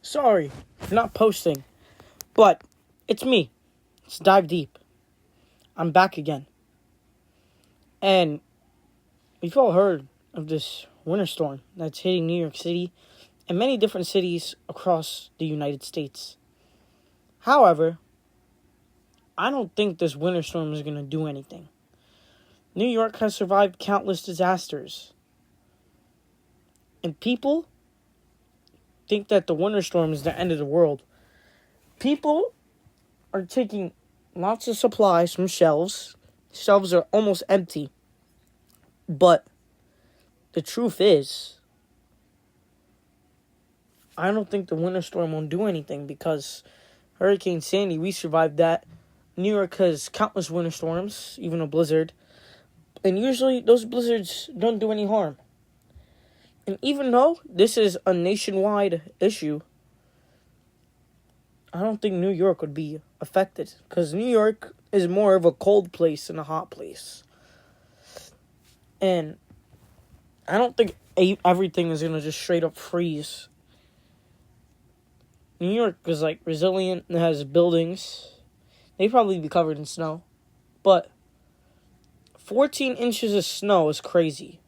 Sorry for not posting, but it's me. Let's dive deep. I'm back again. And we've all heard of this winter storm that's hitting New York City and many different cities across the United States. However, I don't think this winter storm is going to do anything. New York has survived countless disasters. And people think that the winter storm is the end of the world. People are taking lots of supplies from shelves. Shelves are almost empty. But the truth is, I don't think the winter storm won't do anything because Hurricane Sandy, we survived that. New York has countless winter storms, even a blizzard. And usually those blizzards don't do any harm. And even though this is a nationwide issue, I don't think New York would be affected. Because New York is more of a cold place than a hot place. And I don't think everything is going to just straight up freeze. New York is resilient and has buildings. They'd probably be covered in snow. But 14 inches of snow is crazy.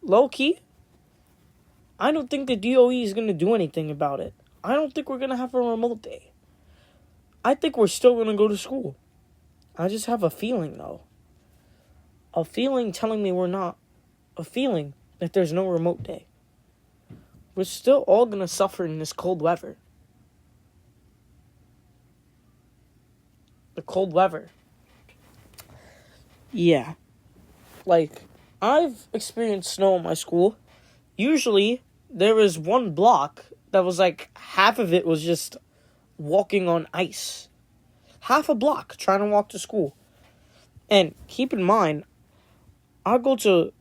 Low-key, I don't think the DOE is going to do anything about it. I don't think we're going to have a remote day. I think we're still going to go to school. I just have a feeling, though. A feeling telling me we're not. A feeling that there's no remote day. We're still all going to suffer in this cold weather. The cold weather. Yeah. I've experienced snow in my school. Usually, there was one block that was half of it was just walking on ice. Half a block trying to walk to school. And keep in mind, I go to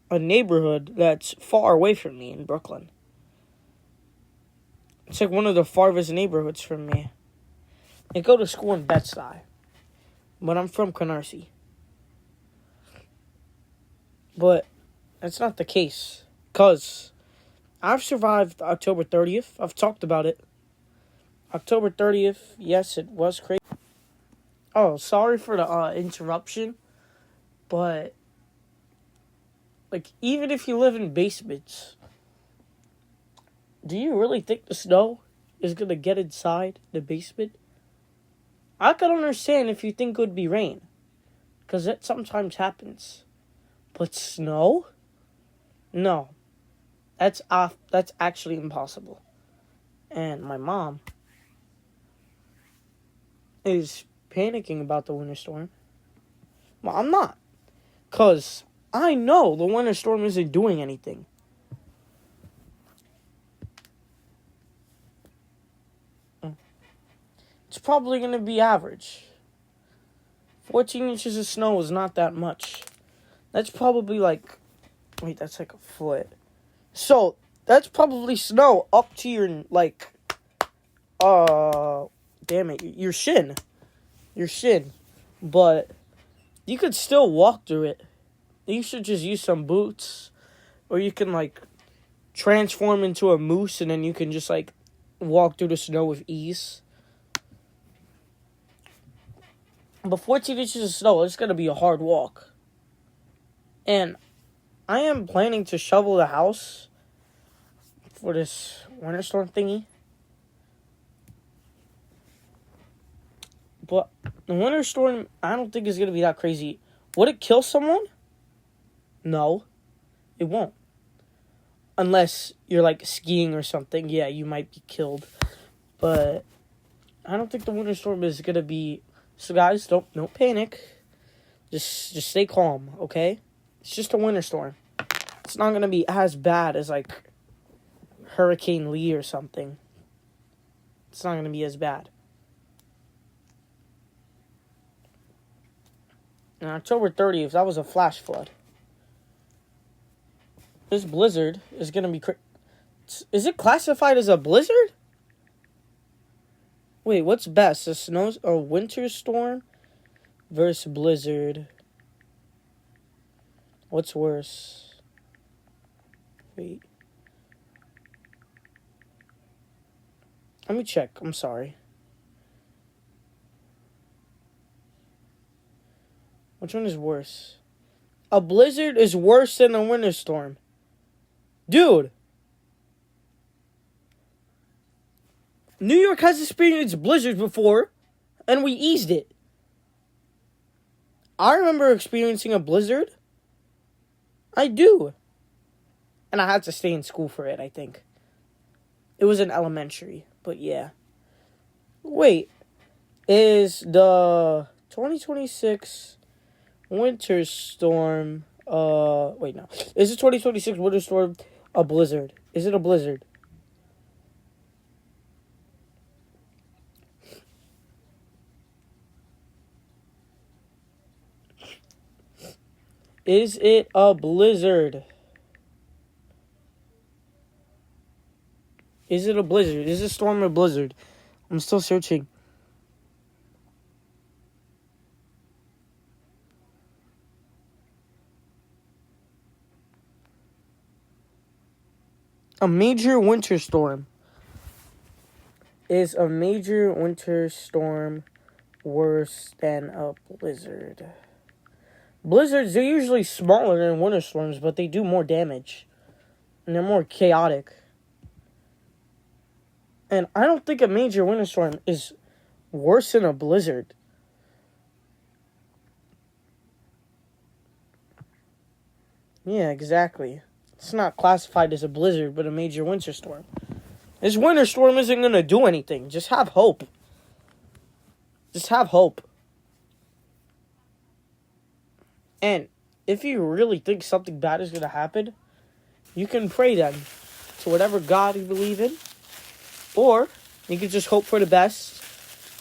a neighborhood that's far away from me in Brooklyn. It's one of the farthest neighborhoods from me. I go to school in Bed-Stuy, but I'm from Canarsie. But that's not the case, because I've survived October 30th. I've talked about it. October 30th, yes, it was crazy. Oh, sorry for the interruption, but even if you live in basements, do you really think the snow is going to get inside the basement? I could understand if you think it would be rain, because that sometimes happens. But snow? No. That's actually impossible. And my mom is panicking about the winter storm. Well, I'm not. Because I know the winter storm isn't doing anything. It's probably going to be average. 14 inches of snow is not that much. That's probably that's a foot. So, that's probably snow up to your, your shin. Your shin. But you could still walk through it. You should just use some boots. Or you can, transform into a moose and then you can just, walk through the snow with ease. But 14 inches of snow, it's going to be a hard walk. And I am planning to shovel the house for this winter storm thingy. But the winter storm, I don't think is going to be that crazy. Would it kill someone? No, it won't. Unless you're skiing or something. Yeah, you might be killed. But I don't think the winter storm is going to be... So guys, don't panic. Just stay calm, okay? It's just a winter storm. It's not going to be as bad as, Hurricane Lee or something. It's not going to be as bad. On October 30th, that was a flash flood. This blizzard is going to be... Is it classified as a blizzard? Wait, what's best? A winter storm versus blizzard? What's worse? Wait. Let me check. I'm sorry. Which one is worse? A blizzard is worse than a winter storm. Dude. New York has experienced blizzards before, and we eased it. I remember experiencing a blizzard. I do. And I had to stay in school for it, I think. It was in elementary, but yeah. Wait, is the 2026 winter storm, wait, no. Is the 2026 winter storm a blizzard? Is it a blizzard? Is it a blizzard? Is it a blizzard? Is this storm a blizzard? I'm still searching. A major winter storm. Is a major winter storm worse than a blizzard? Blizzards, they're usually smaller than winter storms, but they do more damage. And they're more chaotic. And I don't think a major winter storm is worse than a blizzard. Yeah, exactly. It's not classified as a blizzard, but a major winter storm. This winter storm isn't going to do anything. Just have hope. Just have hope. And if you really think something bad is going to happen, you can pray then to whatever God you believe in. Or you can just hope for the best.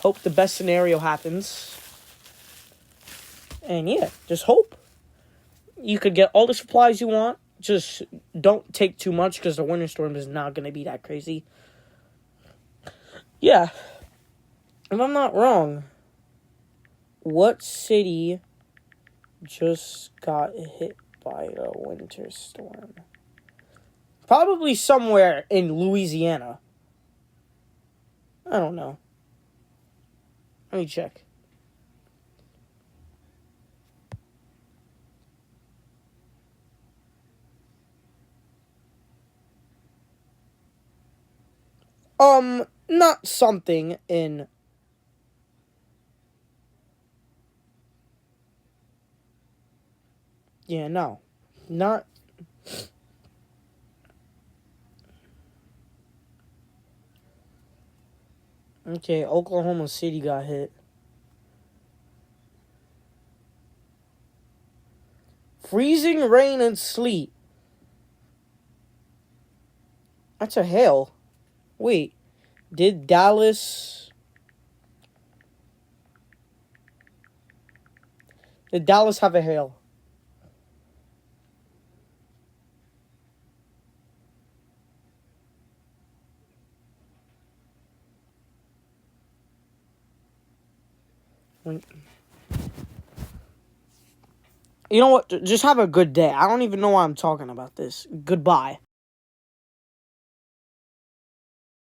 Hope the best scenario happens. And yeah, just hope. You could get all the supplies you want. Just don't take too much because the winter storm is not going to be that crazy. Yeah. If I'm not wrong, what city just got hit by a winter storm? Probably somewhere in Louisiana. I don't know. Let me check. Not something in... Yeah, no. Not... Okay, Oklahoma City got hit. Freezing rain and sleet. That's a hail. Wait, did Dallas... Did Dallas have a hail? You know what? Just have a good day. I don't even know why I'm talking about this. Goodbye.